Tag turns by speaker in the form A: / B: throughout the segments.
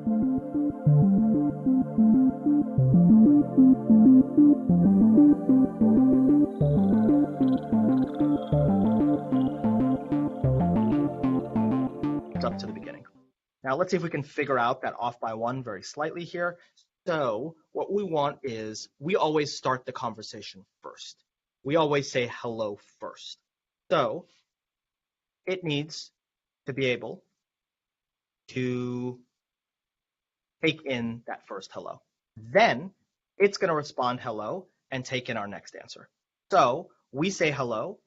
A: Up to the beginning. Now let's see if we can figure out that off by one very slightly here. So what we want is we always start the conversation first. We always say hello first. So it needs to be able to take in that first hello. Then it's going to respond hello and take in our next answer. So we say hello,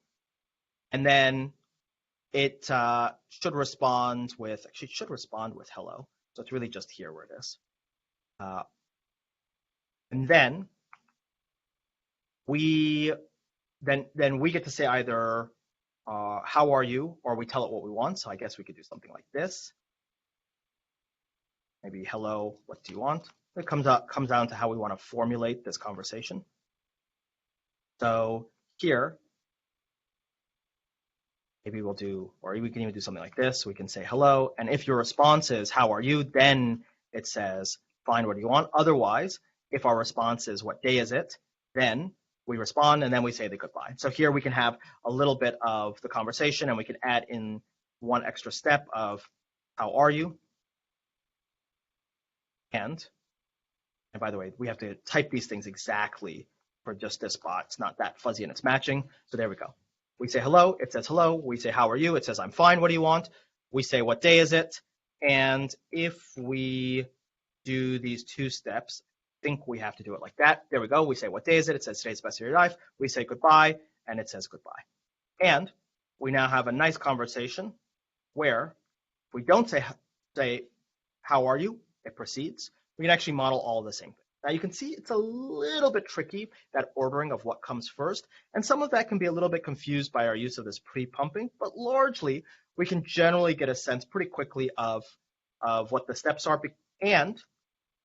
A: and then it should respond with, actually it should respond with hello. So it's really just here where it is. And then we get to say either how are you, or we tell it what we want. So I guess we could do something like this. Maybe hello, what do you want? It comes down to how we want to formulate this conversation. So here, maybe we'll do, or we can even do something like this. We can say hello, and if your response is how are you, then it says fine, what do you want? Otherwise, if our response is what day is it, then we respond and then we say the goodbye. So here we can have a little bit of the conversation, and we can add in one extra step of how are you? And by the way, we have to type these things exactly for just this bot. It's not that fuzzy and it's matching. So there we go. We say hello, it says hello. We say how are you? It says I'm fine, what do you want? We say what day is it? And if we do these two steps, I think we have to do it like that. There we go. We say what day is it? It says today's the best day of your life. We say goodbye, and it says goodbye. And we now have a nice conversation where if we don't say how are you, it proceeds. We can actually model all the same thing. Now you can see it's a little bit tricky, that ordering of what comes first, and some of that can be a little bit confused by our use of this pre-pumping, but largely we can generally get a sense pretty quickly of what the steps are, and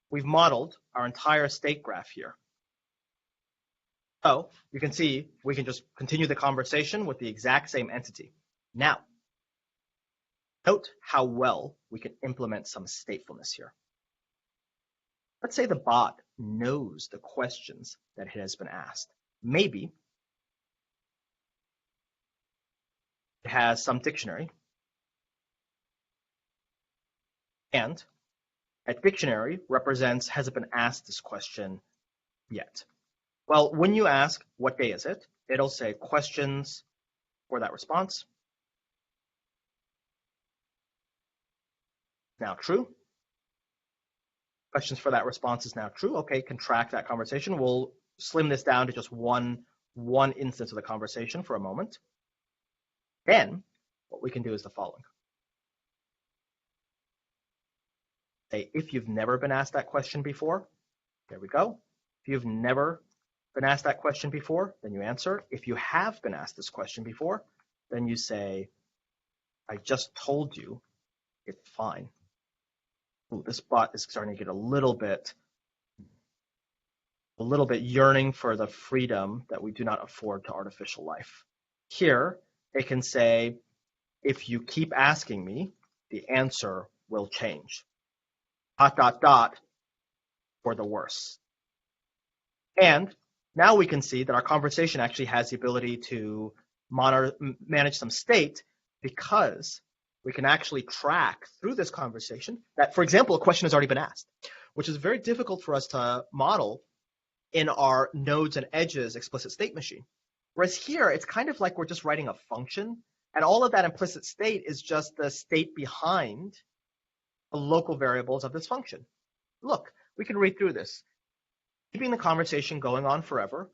A: we've modeled our entire state graph here. So you can see we can just continue the conversation with the exact same entity. Now, note how well we can implement some statefulness here. Let's say the bot knows the questions that it has been asked. Maybe it has some dictionary, and that dictionary represents, has it been asked this question yet? Well, when you ask what day is it, it'll say questions for that response. Now true. Questions for that response is now true. Okay, can track that conversation. We'll slim this down to just one instance of the conversation for a moment. Then what we can do is the following. Say, if you've never been asked that question before, there we go. If you've never been asked that question before, then you answer. If you have been asked this question before, then you say, I just told you it's fine. Ooh, this bot is starting to get a little bit yearning for the freedom that we do not afford to artificial life. Here, it can say, if you keep asking me, the answer will change. ... for the worse. And now we can see that our conversation actually has the ability to manage some state, because we can actually track through this conversation that, for example, a question has already been asked, which is very difficult for us to model in our nodes and edges explicit state machine. Whereas here, it's kind of like we're just writing a function, and all of that implicit state is just the state behind the local variables of this function. Look, we can read through this. Keeping the conversation going on forever,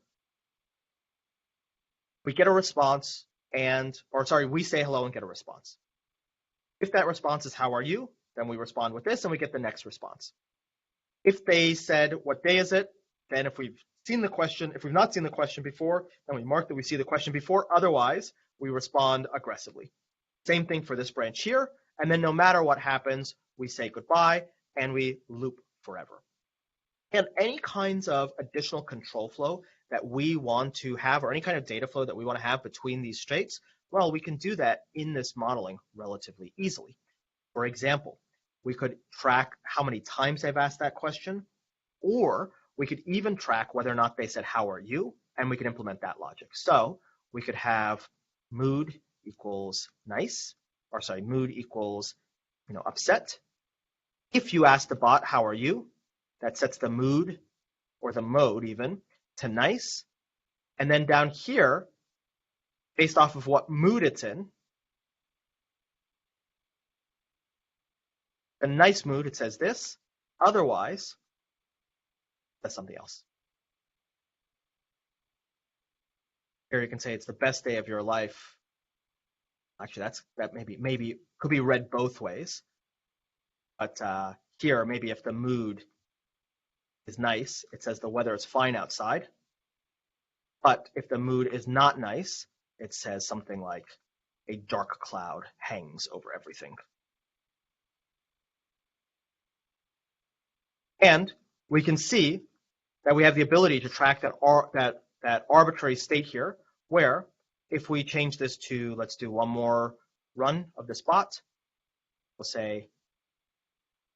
A: we get a response, we say hello and get a response. If that response is how are you, then we respond with this and we get the next response. If they said what day is it, then if we've seen the question, if we've not seen the question before, then we mark that we see the question before. Otherwise, we respond aggressively. Same thing for this branch here. And then no matter what happens, we say goodbye and we loop forever. And any kinds of additional control flow that we want to have, or any kind of data flow that we want to have between these states, well, we can do that in this modeling relatively easily. For example, we could track how many times they've asked that question, or we could even track whether or not they said, how are you? And we could implement that logic. So we could have mood equals nice, or sorry, mood equals, upset. If you ask the bot, how are you? That sets the mood, or the mode even, to nice. And then down here, based off of what mood it's in, the nice mood, it says this. Otherwise, that's something else. Here you can say it's the best day of your life. Actually, that maybe could be read both ways. But here, maybe if the mood is nice, it says the weather is fine outside. But if the mood is not nice, it says something like a dark cloud hangs over everything. And we can see that we have the ability to track that arbitrary state here, where if we change this to, let's do one more run of this bot, we'll say,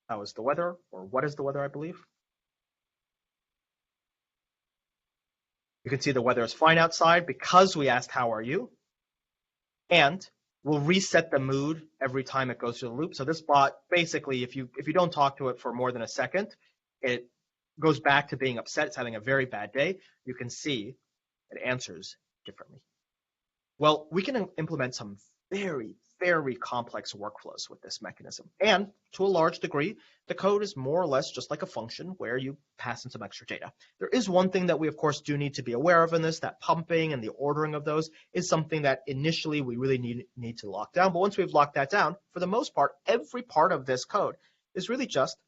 A: how is the weather, or what is the weather, I believe. You can see the weather is fine outside because we asked, how are you? And we'll reset the mood every time it goes through the loop. So this bot, basically, if you don't talk to it for more than a second, it goes back to being upset. It's having a very bad day. You can see it answers differently. Well, we can implement some very, very complex workflows with this mechanism. And to a large degree, the code is more or less just like a function where you pass in some extra data. There is one thing that we, of course, do need to be aware of in this, that pumping and the ordering of those is something that initially we really need to lock down. But once we've locked that down, for the most part, every part of this code is really just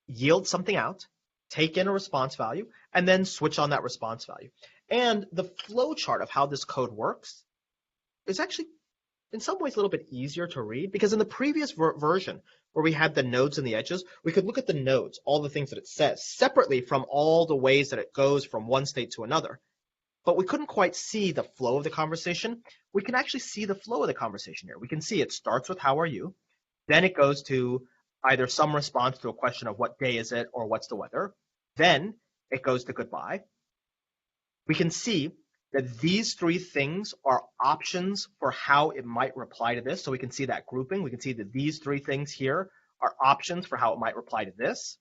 A: yield something out, take in a response value, and then switch on that response value. And the flow chart of how this code works is actually, in some ways, a little bit easier to read, because in the previous version, where we had the nodes and the edges, we could look at the nodes, all the things that it says, separately from all the ways that it goes from one state to another. But we couldn't quite see the flow of the conversation. We can actually see the flow of the conversation here. We can see it starts with, how are you? Then it goes to either some response to a question of what day is it or what's the weather. Then it goes to goodbye. We can see that these three things are options for how it might reply to this. So we can see that grouping. We can see that these three things here are options for how it might reply to this.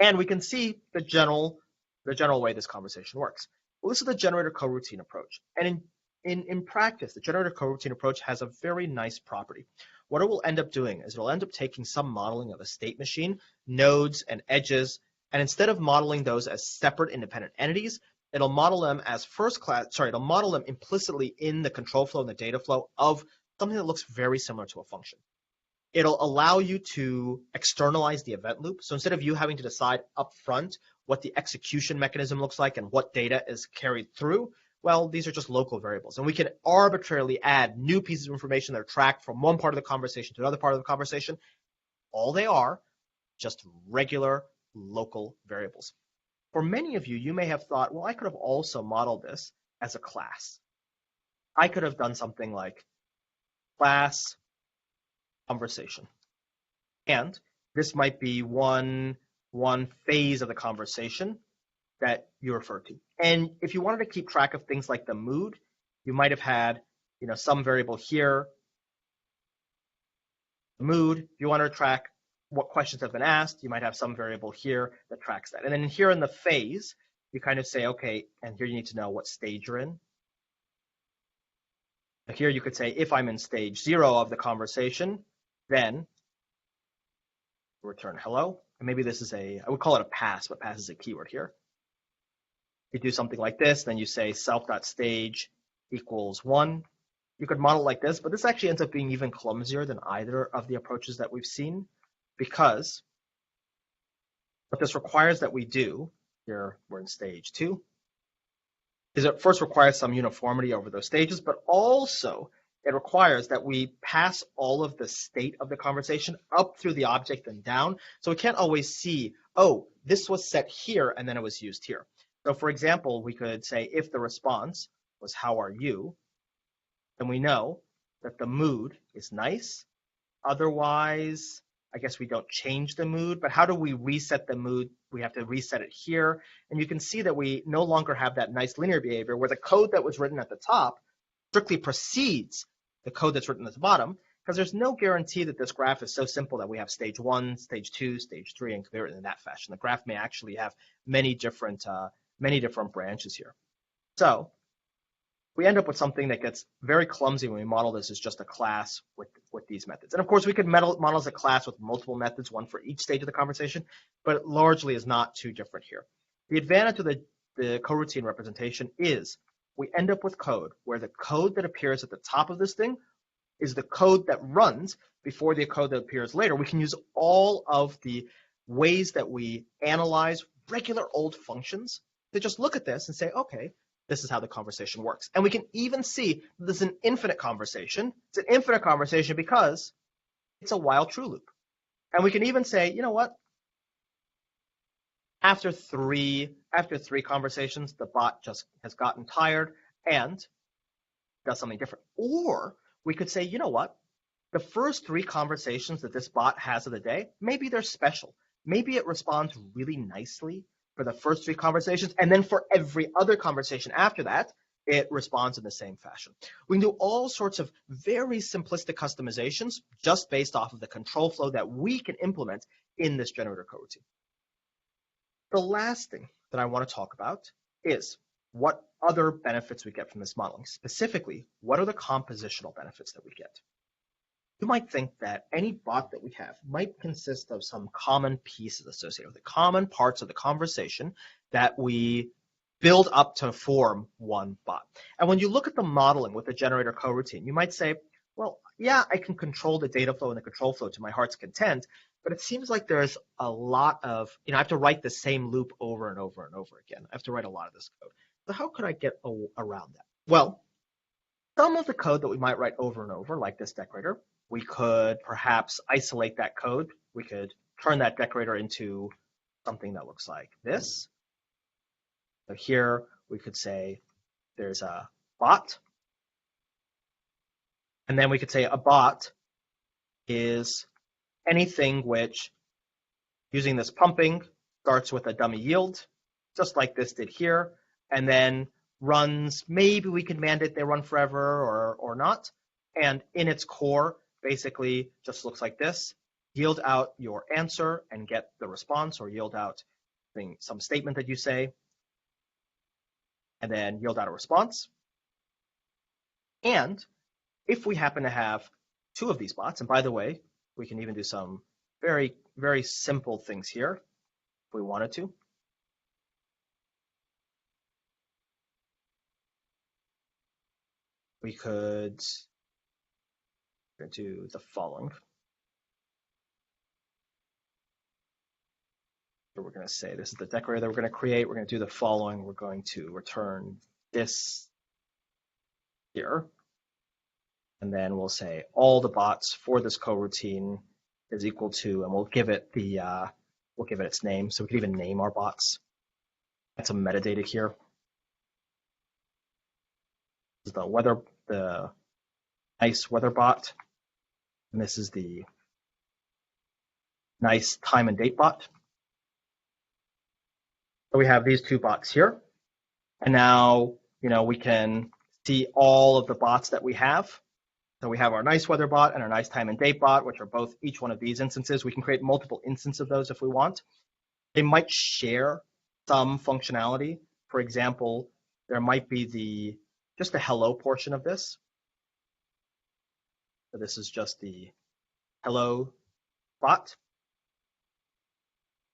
A: And we can see the general way this conversation works. Well, this is the generator coroutine approach. And in practice, the generator coroutine approach has a very nice property. What it will end up doing is it'll end up taking some modeling of a state machine, nodes and edges, and instead of modeling those as separate independent entities, it'll model them as it'll model them implicitly in the control flow and the data flow of something that looks very similar to a function. It'll allow you to externalize the event loop. So instead of you having to decide up front what the execution mechanism looks like and what data is carried through, well, these are just local variables. And we can arbitrarily add new pieces of information that are tracked from one part of the conversation to another part of the conversation. All they are, just regular local variables. For many of you, you may have thought, well, I could have also modeled this as a class. I could have done something like class conversation. And this might be one phase of the conversation that you refer to. And if you wanted to keep track of things like the mood, you might have had, some variable here, the mood. If you want to track what questions have been asked, you might have some variable here that tracks that. And then here in the phase, you kind of say, okay, and here you need to know what stage you're in. Here you could say, if I'm in stage 0 of the conversation, then return hello. And maybe this is I would call it a pass, but pass is a keyword here. You do something like this, then you say self.stage equals 1. You could model like this, but this actually ends up being even clumsier than either of the approaches that we've seen, because what this requires that we do, here we're in stage 2, is it first requires some uniformity over those stages, but also it requires that we pass all of the state of the conversation up through the object and down. So we can't always see, oh, this was set here and then it was used here. So for example, we could say if the response was how are you, then we know that the mood is nice otherwise, I guess we don't change the mood, but how do we reset the mood? We have to reset it here. And you can see that we no longer have that nice linear behavior where the code that was written at the top strictly precedes the code that's written at the bottom, because there's no guarantee that this graph is so simple that we have stage 1, stage 2, stage 3, and can be written in that fashion. The graph may actually have many different branches here. So we end up with something that gets very clumsy when we model this as just a class with these methods. And of course, we could model as a class with multiple methods, one for each stage of the conversation, but it largely is not too different here. The advantage of the coroutine representation is we end up with code where the code that appears at the top of this thing is the code that runs before the code that appears later. We can use all of the ways that we analyze regular old functions to just look at this and say, okay, this is how the conversation works. And we can even see this is an infinite conversation. It's an infinite conversation because it's a while true loop. And we can even say, you know what? After three conversations, the bot just has gotten tired and does something different. Or we could say, you know what? The first 3 conversations that this bot has of the day, maybe they're special. Maybe it responds really nicely for the first 3 conversations, and then for every other conversation after that, it responds in the same fashion. We can do all sorts of very simplistic customizations just based off of the control flow that we can implement in this generator coroutine. The last thing that I want to talk about is what other benefits we get from this modeling. Specifically, what are the compositional benefits that we get? You might think that any bot that we have might consist of some common pieces associated with it, common parts of the conversation that we build up to form one bot. And when you look at the modeling with the generator coroutine, you might say, well, yeah, I can control the data flow and the control flow to my heart's content, but it seems like there's a lot of, I have to write the same loop over and over and over again. I have to write a lot of this code. So how could I get around that? Well, some of the code that we might write over and over, like this decorator, we could perhaps isolate that code. We could turn that decorator into something that looks like this. So here we could say there's a bot. And then we could say a bot is anything which, using this pumping, starts with a dummy yield, just like this did here, and then runs, maybe we can mandate they run forever or not. And in its core, basically just looks like this. Yield out your answer and get the response, or yield out some statement that you say, and then yield out a response. And if we happen to have 2 of these bots, and by the way, we can even do some very, very simple things here if we wanted to. We could do the following. So we're going to say this is the decorator that we're going to create. We're going to do the following. We're going to return this here. And then we'll say all the bots for this coroutine is equal to, and we'll give it its name. So we can even name our bots. Add some metadata here. This is the nice weather bot. And this is the nice time and date bot. So we have these 2 bots here. And now, we can see all of the bots that we have. So we have our nice weather bot and our nice time and date bot, which are both each one of these instances. We can create multiple instances of those if we want. They might share some functionality. For example, there might be just the hello portion of this. So this is just the hello bot.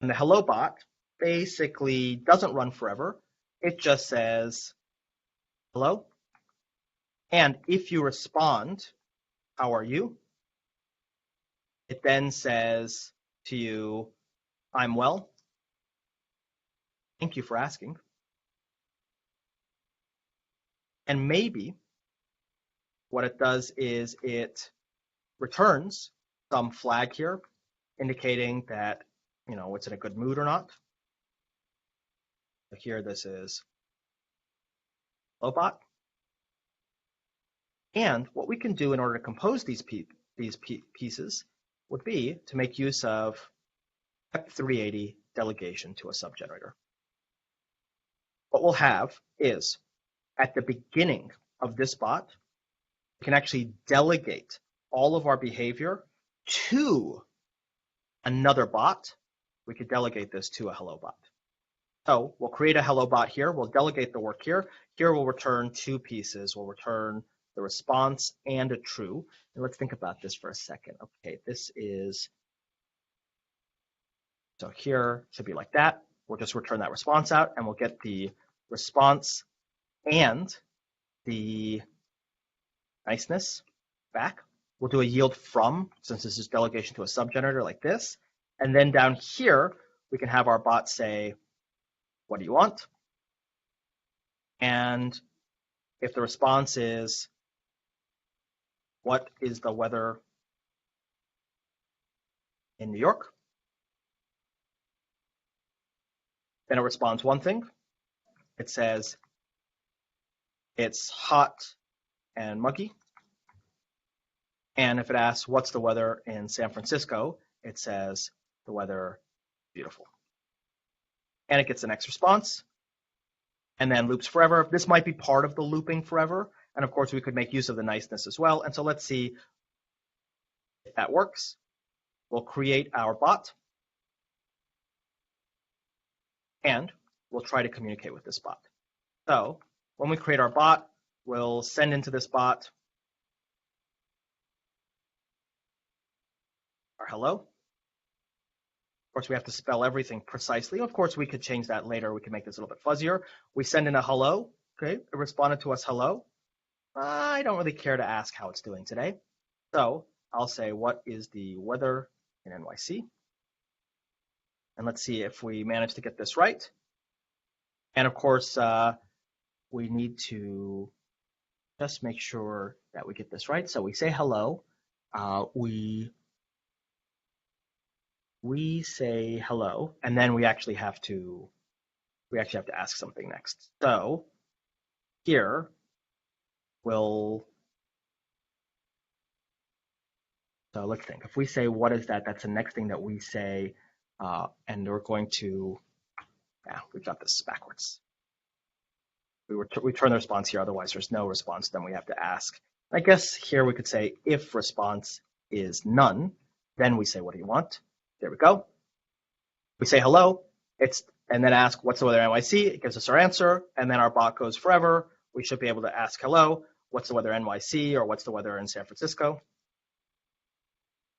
A: And the hello bot basically doesn't run forever. It just says hello. And if you respond, how are you? It then says to you, I'm well. Thank you for asking. And maybe what it does is it returns some flag here indicating that, it's in a good mood or not. So here, this is hello bot. And what we can do in order to compose these these pieces would be to make use of step 380 delegation to a subgenerator. What we'll have is at the beginning of this bot, we can actually delegate all of our behavior to another bot. We could delegate this to a hello bot. So we'll create a hello bot here. We'll delegate the work here. Here we'll return two pieces. We'll return the response and a true. And let's think about this for a second. Okay, this is, so here should be like that. We'll just return that response out and we'll get the response and the niceness back. We'll do a yield from, since this is delegation to a subgenerator like this. And then down here, we can have our bot say, what do you want? And if the response is, what is the weather in New York? Then it responds one thing. It says, it's hot and muggy. And if it asks, what's the weather in San Francisco? It says, the weather is beautiful. And it gets the next response, and then loops forever. This might be part of the looping forever. And of course, we could make use of the niceness as well. And so let's see if that works. We'll create our bot, and we'll try to communicate with this bot. So when we create our bot, we'll send into this bot our hello. Of course, we have to spell everything precisely. Of course, we could change that later. We can make this a little bit fuzzier. We send in a hello. Okay, it responded to us hello. I don't really care to ask how it's doing today. So I'll say, what is the weather in NYC? And let's see if we manage to get this right. And of course, we need to just make sure that we get this right. So we say hello. We say hello, and then we actually have to ask something next. So here so let's think. If we say, what is that? That's the next thing that we say, and we're going to, we've got this backwards. We turn the response here, otherwise there's no response, then we have to ask. I guess here we could say, if response is none, then we say, what do you want? There we go. We say hello, and then ask, what's the weather in NYC? It gives us our answer, and then our bot goes forever. We should be able to ask hello, what's the weather in NYC, or what's the weather in San Francisco?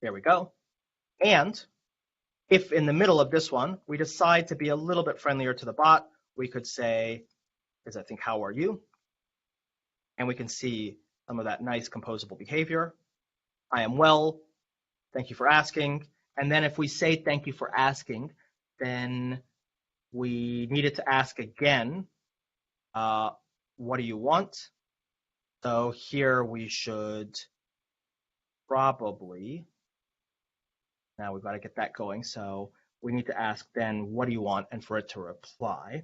A: There we go. And if in the middle of this one, we decide to be a little bit friendlier to the bot, we could say, I think, how are you? And we can see some of that nice composable behavior. I am well, thank you for asking. And then if we say thank you for asking, then we needed to ask again, what do you want? So here we should probably, now we've got to get that going. So we need to ask then, what do you want? And for it to reply.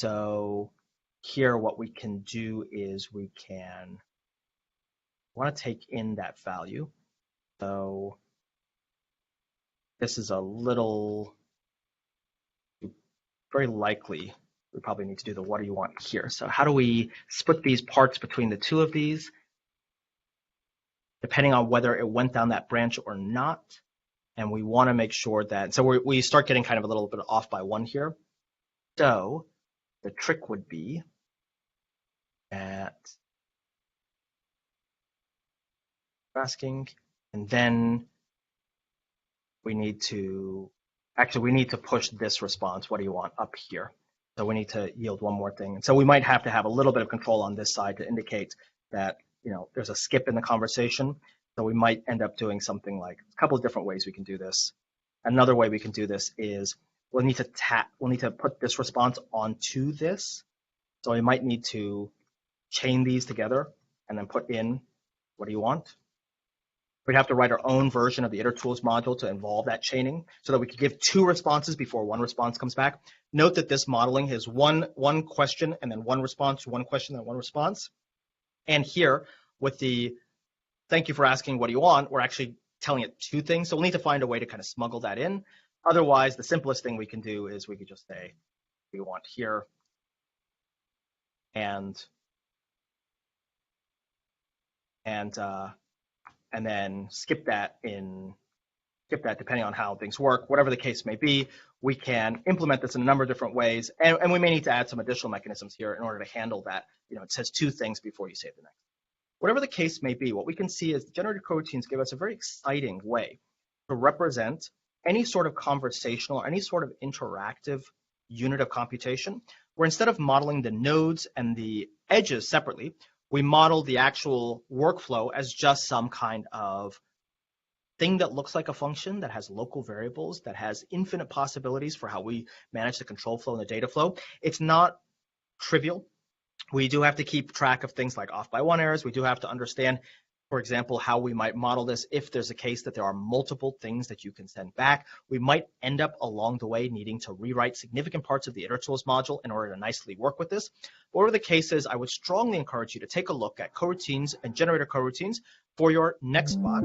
A: So here what we can do is we want to take in that value. So this is a little, very likely, we probably need to do the what do you want here. So how do we split these parts between the two of these, depending on whether it went down that branch or not? And we want to make sure that, so we start getting kind of a little bit off by one here. So the trick would be that asking, and then we need to push this response, what do you want, up here. So we need to yield one more thing. And so we might have to have a little bit of control on this side to indicate that, there's a skip in the conversation. So we might end up doing something like a couple of different ways we can do this. Another way we can do this is we'll need to put this response onto this. So we might need to chain these together and then put in, what do you want? We'd have to write our own version of the itertools module to involve that chaining so that we could give two responses before one response comes back. Note that this modeling is one question and then one response, one question and one response. And here with the thank you for asking what do you want, we're actually telling it two things. So we'll need to find a way to kind of smuggle that in. Otherwise, the simplest thing we can do is we could just say we want here and then skip that depending on how things work. Whatever the case may be, we can implement this in a number of different ways, and we may need to add some additional mechanisms here in order to handle that. It says two things before you say the next. Whatever the case may be, what we can see is generated coroutines give us a very exciting way to represent any sort of conversational or any sort of interactive unit of computation, where instead of modeling the nodes and the edges separately, we model the actual workflow as just some kind of thing that looks like a function that has local variables, that has infinite possibilities for how we manage the control flow and the data flow. It's not trivial. We do have to keep track of things like off by one errors. We do have to understand, for example, how we might model this if there's a case that there are multiple things that you can send back. We might end up along the way needing to rewrite significant parts of the itertools module in order to nicely work with this. Whatever the case is, I would strongly encourage you to take a look at coroutines and generator coroutines for your next bot.